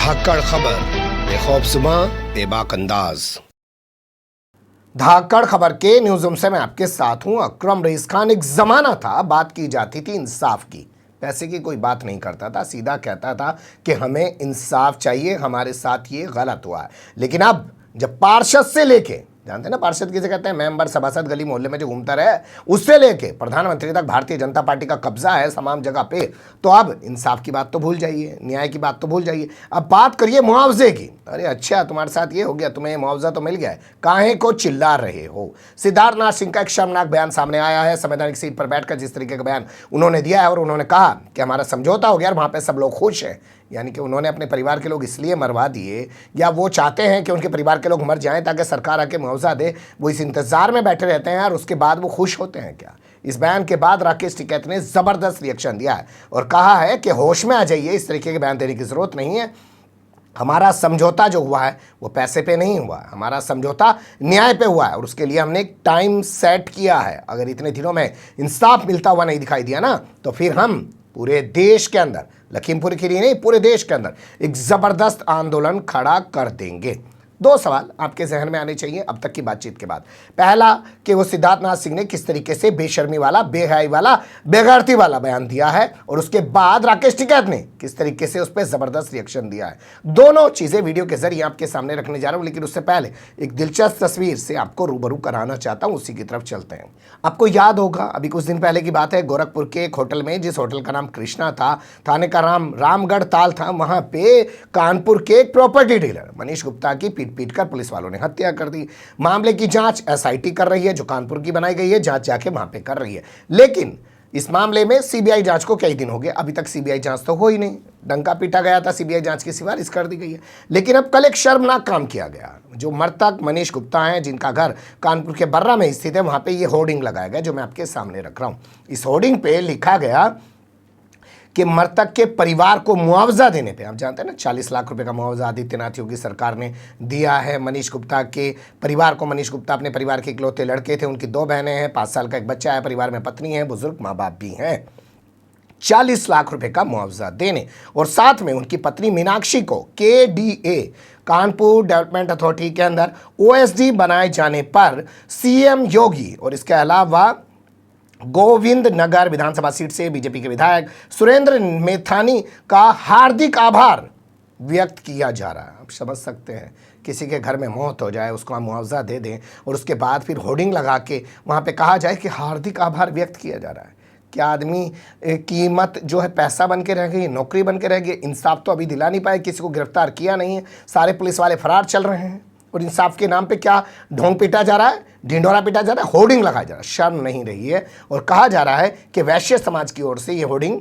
धाकड़ खबर बेखौफसुमा बेबाक अंदाज। धाकड़ खबर के न्यूज रूम से मैं आपके साथ हूं अकरम रईस खान। एक जमाना था बात की जाती थी इंसाफ की, पैसे की कोई बात नहीं करता था, सीधा कहता था कि हमें इंसाफ चाहिए, हमारे साथ ये गलत हुआ है। लेकिन अब जब पार्षद से लेके, जानते हैं ना पार्षद किसे कहते हैं, मेंबर सभासद गली मोहल्ले में जो घूमता रहे, उससे लेके प्रधानमंत्री तक भारतीय जनता पार्टी का कब्जा है तमाम जगह पे, तो अब इंसाफ की बात तो भूल जाइए, न्याय की बात तो भूल जाइए, अब बात करिए मुआवजे की। अरे अच्छा, तुम्हारे साथ ये हो गया, तुम्हें मुआवजा तो मिल गया है, काहे को चिल्ला रहे हो। सिद्धार्थनाथ सिंह का एक शर्मनाक बयान सामने आया है। संवैधानिक सीट पर बैठकर जिस तरीके का बयान उन्होंने दिया है और उन्होंने कहा कि हमारा समझौता हो गया और वहां पे सब लोग खुश हैं, यानी कि उन्होंने अपने परिवार के लोग इसलिए मरवा दिए या वो चाहते हैं कि उनके परिवार के लोग मर जाएं ताकि सरकार आके मुआवजा दे, वो इस इंतजार में बैठे रहते हैं और उसके बाद वो खुश होते हैं क्या। इस बयान के बाद राकेश टिकैत ने जबरदस्त रिएक्शन दिया है और कहा है कि होश में आ जाइए, इस तरीके के बयान देने की जरूरत नहीं है। हमारा समझौता जो हुआ है वो पैसे पे नहीं हुआ है, हमारा समझौता न्याय पे हुआ है और उसके लिए हमने एक टाइम सेट किया है। अगर इतने दिनों में इंसाफ मिलता हुआ नहीं दिखाई दिया ना, तो फिर हम पूरे देश के अंदर, लखीमपुर खीरी नहीं पूरे देश के अंदर एक जबरदस्त आंदोलन खड़ा कर देंगे। दो सवाल आपके जहन में आने चाहिए अब तक की बातचीत के बाद। पहला कि वो सिद्धार्थनाथ सिंह ने किस तरीके से बेशर्मी वाला, बेहयाई वाला, बेगैरती वाला बयान दिया है और उसके बाद राकेश टिकैत ने किस तरीके से उस पर जबरदस्त रिएक्शन दिया है। दोनों चीजें वीडियो के जरिए आपके सामने रखने जा रहा हूं, लेकिन उससे पहले एक दिलचस्प तस्वीर से आपको रूबरू कराना चाहता हूं, उसी की तरफ चलते हैं। आपको याद होगा अभी कुछ दिन पहले की बात है, गोरखपुर के एक होटल में, जिस होटल का नाम कृष्णा था, थाने का नाम रामगढ़ ताल था, वहां पे कानपुर के एक प्रॉपर्टी डीलर मनीष गुप्ता की पीट कर पुलिस वालों ने हत्या कर दी। मामले की जांच एसआईटी कर रही है, जो कानपुर की बनाई गई है, जांच जाके वहां पे कर रही है। लेकिन इस मामले में सीबीआई जांच को कई दिन हो गए, अभी तक सीबीआई जांच तो हो ही नहीं। डंका पीटा गया था, सीबीआई जांच की सिफारिश कर दी गई है। लेकिन अब कल एक शर्मनाक काम किया गया। जो मृतक मनीष गुप्ता हैं, जिनका घर कानपुर के बर्रा में स्थित है, वहां पर यह होर्डिंग लगाया गया जो मैं आपके सामने रख रहा हूं। इस होर्डिंग पे लिखा गया कि मृतक के परिवार को मुआवजा देने पे, आप जानते हैं ना 40 लाख रुपए का मुआवजा आदित्यनाथ योगी सरकार ने दिया है मनीष गुप्ता के परिवार को। मनीष गुप्ता अपने परिवार के इकलौते लड़के थे, उनकी 2 बहनें हैं, 5 साल का एक बच्चा है, परिवार में पत्नी है, बुजुर्ग माँ बाप भी हैं। 40 लाख रुपए का मुआवजा देने और साथ में उनकी पत्नी मीनाक्षी को केडीए कानपुर डेवलपमेंट अथॉरिटी के अंदर ओएसडी बनाए जाने पर सीएम योगी और इसके अलावा गोविंद नगर विधानसभा सीट से बीजेपी के विधायक सुरेंद्र मेथानी का हार्दिक आभार व्यक्त किया जा रहा है। आप समझ सकते हैं, किसी के घर में मौत हो जाए, उसको हम मुआवजा दे दें और उसके बाद फिर होर्डिंग लगा के वहाँ पे कहा जाए कि हार्दिक आभार व्यक्त किया जा रहा है। क्या आदमी कीमत जो है पैसा बन के रह गई, नौकरी बन के रह गई। इंसाफ तो अभी दिला नहीं पाए, किसी को गिरफ्तार किया नहीं है, सारे पुलिस वाले फरार चल रहे हैं और इंसाफ के नाम पे क्या ढोंग पीटा जा रहा है, ढिंढोरा पीटा जा रहा है, होर्डिंग लगाया जा रहा है। शर्म नहीं रही है और कहा जा रहा है कि वैश्य समाज की ओर से ये होर्डिंग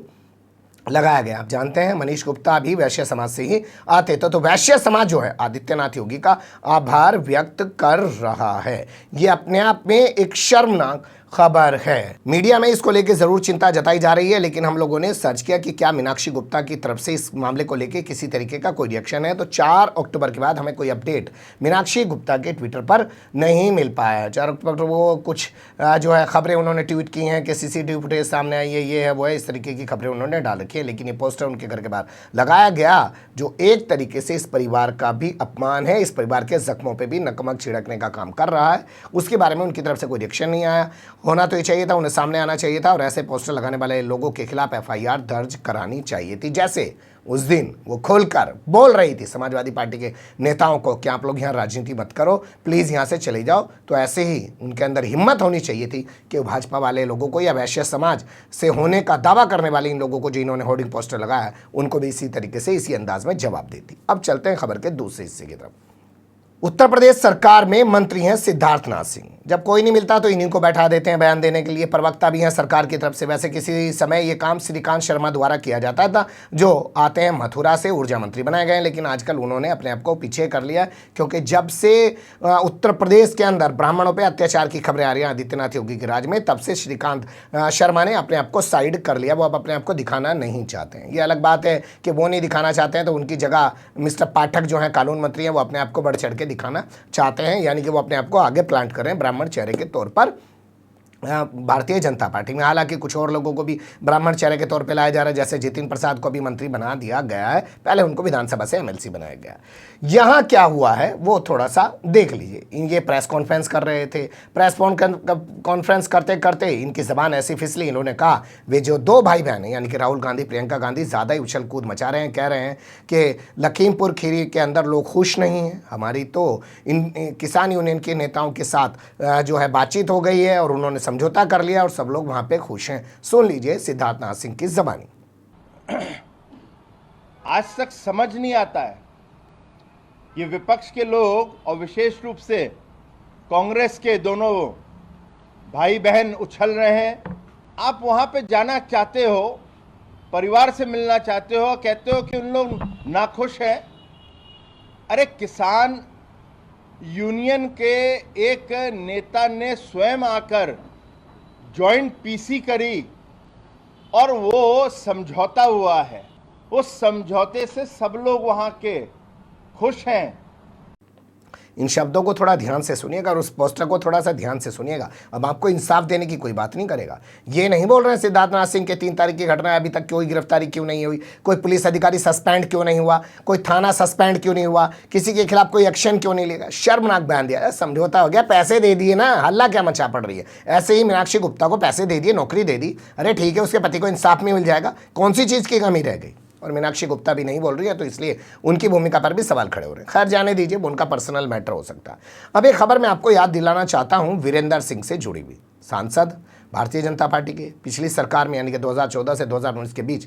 लगाया गया। आप जानते हैं मनीष गुप्ता भी वैश्य समाज से ही आते तो वैश्य समाज जो है आदित्यनाथ योगी का आभार व्यक्त कर रहा है। ये अपने आप में एक शर्मनाक खबर है। मीडिया में इसको लेकर जरूर चिंता जताई जा रही है, लेकिन हम लोगों ने सर्च किया कि क्या मीनाक्षी गुप्ता की तरफ से इस मामले को लेकर किसी तरीके का कोई रिएक्शन है, तो 4 अक्टूबर के बाद हमें कोई अपडेट मीनाक्षी गुप्ता के ट्विटर पर नहीं मिल पाया। 4 अक्टूबर वो कुछ जो है खबरें उन्होंने ट्वीट की हैं कि सीसीटीवी फुटेज सामने आई है, ये है वो है, इस तरीके की खबरें उन्होंने डाल रखी है। लेकिन ये पोस्टर उनके घर के बाहर लगाया गया, जो एक तरीके से इस परिवार का भी अपमान है, इस परिवार के जख्मों पर भी नकमक छिड़कने का काम कर रहा है। उसके बारे में उनकी तरफ से कोई रिएक्शन नहीं आया। होना तो ये चाहिए था, उन्हें सामने आना चाहिए था और ऐसे पोस्टर लगाने वाले लोगों के खिलाफ एफआईआर दर्ज करानी चाहिए थी। जैसे उस दिन वो खोलकर बोल रही थी समाजवादी पार्टी के नेताओं को कि आप लोग यहाँ राजनीति मत करो, प्लीज़ यहाँ से चले जाओ, तो ऐसे ही उनके अंदर हिम्मत होनी चाहिए थी कि भाजपा वाले लोगों को या वैश्य समाज से होने का दावा करने वाले इन लोगों को जो इन्होंने होर्डिंग पोस्टर लगाया, उनको भी इसी तरीके से, इसी अंदाज में जवाब देती। अब चलते हैं खबर के दूसरे हिस्से की तरफ। उत्तर प्रदेश सरकार में मंत्री हैं सिद्धार्थनाथ सिंह। जब कोई नहीं मिलता तो इन्हीं को बैठा देते हैं बयान देने के लिए। प्रवक्ता भी हैं सरकार की तरफ से। वैसे किसी समय ये काम श्रीकांत शर्मा द्वारा किया जाता था, जो आते हैं मथुरा से, ऊर्जा मंत्री बनाए गए, लेकिन आजकल उन्होंने अपने आप को पीछे कर लिया, क्योंकि जब से उत्तर प्रदेश के अंदर ब्राह्मणों पर अत्याचार की खबरें आ रही हैं आदित्यनाथ योगी के राज में, तब से श्रीकांत शर्मा ने अपने आप को साइड कर लिया। वो अब अपने आप को दिखाना नहीं चाहते हैं। ये अलग बात है कि वो नहीं दिखाना चाहते हैं तो उनकी जगह मिस्टर पाठक जो है कानून मंत्री हैं, वो अपने आप को बढ़ चढ़ के दिखाना चाहते हैं, यानी कि वो अपने आप को आगे प्लांट कर रहे हैं ब्राह्मण चेहरे के तौर पर। भारतीय जनता पार्टी में। हालांकि कुछ और लोगों को भी ब्राह्मण चेहरे के तौर पे लाया जा रहा है, जैसे जितिन प्रसाद को भी मंत्री बना दिया गया है, पहले उनको विधानसभा से एमएलसी बनाया गया। यहाँ क्या हुआ है वो थोड़ा सा देख लीजिए। ये प्रेस कॉन्फ्रेंस कर रहे थे, प्रेस कॉन्फ्रेंस करते करते इनकी ज़बान ऐसी फिसली, इन्होंने कहा वे जो दो भाई बहन हैं यानी कि राहुल गांधी प्रियंका गांधी ज़्यादा ही उछल कूद मचा रहे हैं, कह रहे हैं कि लखीमपुर खीरी के अंदर लोग खुश नहीं हैं, हमारी तो इन किसान यूनियन के नेताओं के साथ जो है बातचीत हो गई है और उन्होंने समझौता कर लिया और सब लोग वहां पे खुश हैं। सुन लीजिए सिद्धार्थनाथ सिंह की ज़बानी। आज तक समझ नहीं आता है ये विपक्ष के लोग और विशेष रूप से कांग्रेस के दोनों भाई बहन उछल रहे हैं। आप वहां पे जाना चाहते हो, परिवार से मिलना चाहते हो, कहते हो कि उन लोग नाखुश हैं। अरे किसान यूनियन के एक नेता ने स्वयं आकर जॉइंट पीसी करी और वो समझौता हुआ है, उस समझौते से सब लोग वहां के खुश हैं। इन शब्दों को थोड़ा ध्यान से सुनिएगा और उस पोस्टर को थोड़ा सा ध्यान से सुनिएगा। अब आपको इंसाफ देने की कोई बात नहीं करेगा। ये नहीं बोल रहे हैं सिद्धार्थनाथ सिंह के 3 तारीख की घटना है, अभी तक कोई गिरफ्तारी क्यों नहीं हुई, कोई पुलिस अधिकारी सस्पेंड क्यों नहीं हुआ, कोई थाना सस्पेंड क्यों नहीं हुआ, किसी के खिलाफ कोई एक्शन क्यों नहीं लेगा। शर्मनाक बयान दिया। समझौता हो गया, पैसे दे दिए ना, हल्ला क्या मचा पड़ रही है। ऐसे ही मीनाक्षी गुप्ता को पैसे दे दिए, नौकरी दे दी, अरे ठीक है उसके पति को इंसाफ में मिल जाएगा, कौन सी चीज़ की कमी रह गई। और मीनाक्षी गुप्ता भी नहीं बोल रही है तो इसलिए उनकी भूमिका पर भी सवाल खड़े हो रहे हैं। खैर जाने दीजिए, उनका पर्सनल मैटर हो सकता है। अब एक खबर मैं आपको याद दिलाना चाहता हूं वीरेंद्र सिंह से जुड़ी हुई। सांसद भारतीय जनता पार्टी के, पिछली सरकार में यानी कि 2014 से 2019 के बीच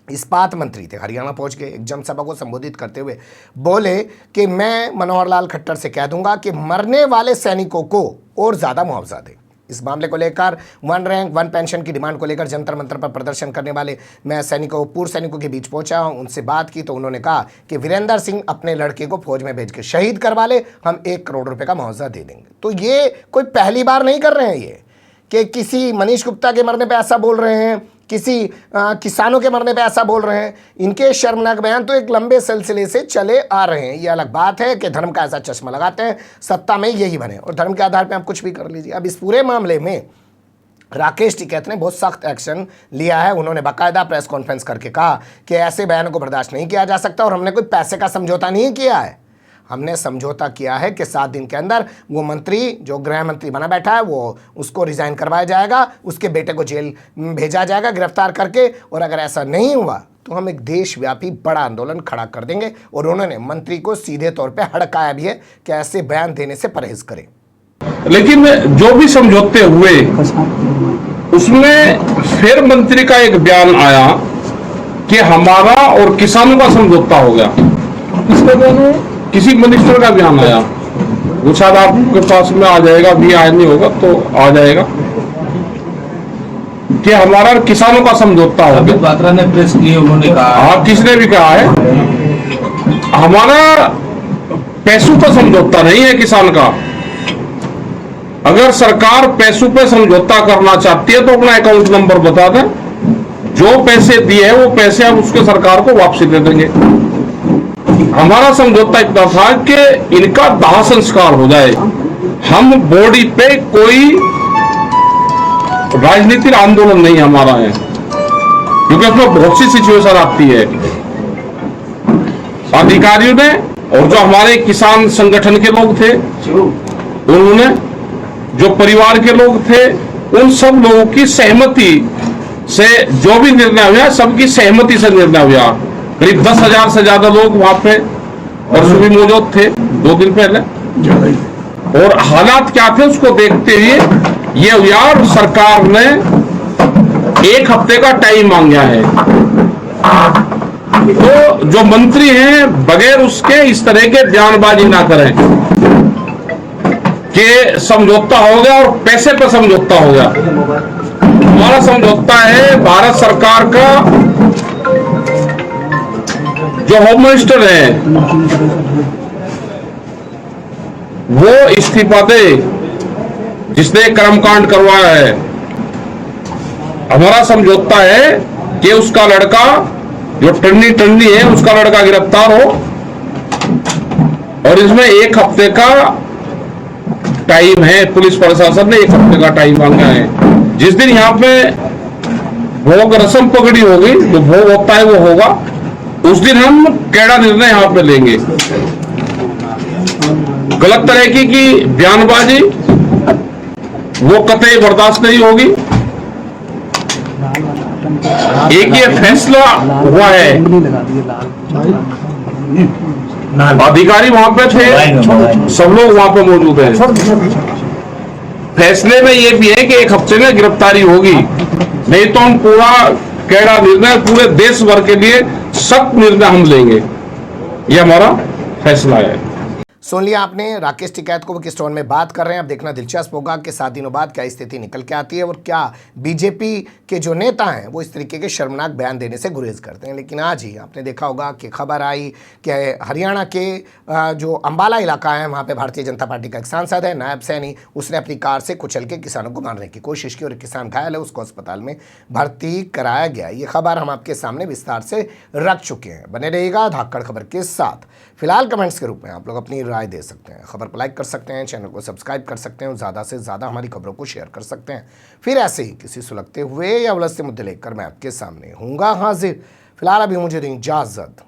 इस्पात मंत्री थे, हरियाणा पहुंच गए। एक जनसभा को संबोधित करते हुए बोले कि मैं मनोहर लाल खट्टर से कह दूंगा कि मरने वाले सैनिकों को और ज़्यादा मुआवजा दें। इस मामले को लेकर 1 रैंक 1 पेंशन की डिमांड को लेकर जंतर मंतर पर प्रदर्शन करने वाले मैं पूर्व सैनिकों के बीच पहुंचा हूं, उनसे बात की तो उन्होंने कहा कि वीरेंद्र सिंह अपने लड़के को फौज में भेज के शहीद करवा ले, हम 1 करोड़ रुपए का मुआवजा दे देंगे। तो ये कोई पहली बार नहीं कर रहे हैं ये कि किसी मनीष गुप्ता के मरने पर ऐसा बोल रहे हैं, किसी किसानों के मरने पे ऐसा बोल रहे हैं। इनके शर्मनाक बयान तो एक लंबे सिलसिले से चले आ रहे हैं। ये अलग बात है कि धर्म का ऐसा चश्मा लगाते हैं, सत्ता में यही बने और धर्म के आधार पे आप कुछ भी कर लीजिए। अब इस पूरे मामले में राकेश टिकैत ने बहुत सख्त एक्शन लिया है। उन्होंने बाकायदा प्रेस कॉन्फ्रेंस करके कहा कि ऐसे बयानों को बर्दाश्त नहीं किया जा सकता और हमने कोई पैसे का समझौता नहीं किया है। हमने समझौता किया है कि 7 दिन के अंदर वो मंत्री जो गृह मंत्री बना बैठा है वो उसको रिजाइन करवाया जाएगा, उसके बेटे को जेल भेजा जाएगा गिरफ्तार करके, और अगर ऐसा नहीं हुआ तो हम एक देशव्यापी बड़ा आंदोलन खड़ा कर देंगे। और उन्होंने मंत्री को सीधे तौर पे हड़काया भी है कि ऐसे बयान देने से परहेज करें। लेकिन जो भी समझौते हुए उसमें फिर मंत्री का एक बयान आया कि हमारा और किसानों का समझौता हो गया। किसका बयान है? किसी मिनिस्टर का बयान आया, वो शायद आपके पास में आ जाएगा, भी आज नहीं होगा तो आ जाएगा, कि हमारा किसानों का समझौता हो गया। बात्रा ने प्रेस की, उन्होंने कहा, हाँ किसने भी कहा है, हमारा पैसों का समझौता नहीं है किसान का। अगर सरकार पैसों पे समझौता करना चाहती है तो अपना अकाउंट नंबर बता दें, जो पैसे दिए हैं वो पैसे हम उसके सरकार को वापसी दे देंगे। हमारा समझौता इतना था कि इनका दाह संस्कार हो जाए। हम बॉडी पे कोई राजनीतिक आंदोलन नहीं हमारा है, क्योंकि उसमें बहुत सी सिचुएशन आती है। अधिकारियों ने और जो हमारे किसान संगठन के लोग थे उन्होंने, जो परिवार के लोग थे, उन सब लोगों की सहमति से जो भी निर्णय हुआ सबकी सहमति से निर्णय हुआ। करीब 10,000 से ज्यादा लोग वहां पे परसों भी मौजूद थे 2 दिन पहले, और हालात क्या थे उसको देखते हुए ये हुआ और सरकार ने 1 हफ्ते का टाइम मांगा है। तो जो मंत्री हैं बगैर उसके इस तरह के बयानबाजी ना करें कि समझौता हो गया और पैसे पर समझौता हो गया। हमारा समझौता है भारत सरकार का, जो होम मिनिस्टर है वो इस्तीफा दे जिसने कर्मकांड करवाया है। हमारा समझौता है कि उसका लड़का जो टंडी है उसका लड़का गिरफ्तार हो और इसमें 1 हफ्ते का टाइम है, पुलिस प्रशासन ने 1 हफ्ते का टाइम मांगा है। जिस दिन यहाँ पे भोग रस्म पकड़ी होगी, जो भोग होता है वो होगा, उस दिन हम कैड़ा निर्णय यहाँ पे लेंगे। गलत तरीके की बयानबाजी वो कतई बर्दाश्त नहीं होगी। एक ये फैसला हुआ है, अधिकारी वहां पे थे, सब लोग वहां पे मौजूद हैं। फैसले में ये भी है कि 1 हफ्ते में गिरफ्तारी होगी, नहीं तो हम पूरा कैड़ा निर्णय पूरे देश भर के लिए सख्त निर्णय हम लेंगे। ये हमारा फैसला है। सुन लिया आपने राकेश टिकैत को वो किस टोन में बात कर रहे हैं। अब देखना दिलचस्प होगा कि 7 दिनों बाद क्या स्थिति निकल के आती है और क्या बीजेपी के जो नेता हैं वो इस तरीके के शर्मनाक बयान देने से गुरेज करते हैं। लेकिन आज ही आपने देखा होगा कि खबर आई कि हरियाणा के जो अंबाला इलाका है वहाँ पे भारतीय जनता पार्टी का एक सांसद है, नायब सैनी, उसने अपनी कार से कुचल के किसानों को मारने की कोशिश की और एक किसान घायल है, उसको अस्पताल में भर्ती कराया गया। ये खबर हम आपके सामने विस्तार से रख चुके हैं। बने रहिएगा धाकड़ खबर के साथ। फिलहाल कमेंट्स के रूप में आप लोग अपनी राय दे सकते हैं, खबर को लाइक कर सकते हैं, चैनल को सब्सक्राइब कर सकते हैं, ज़्यादा से ज़्यादा हमारी खबरों को शेयर कर सकते हैं। फिर ऐसे ही किसी सुलगते हुए या उलझते मुद्दे लेकर मैं आपके सामने हूँगा हाजिर। फिलहाल अभी मुझे दें इजाज़त।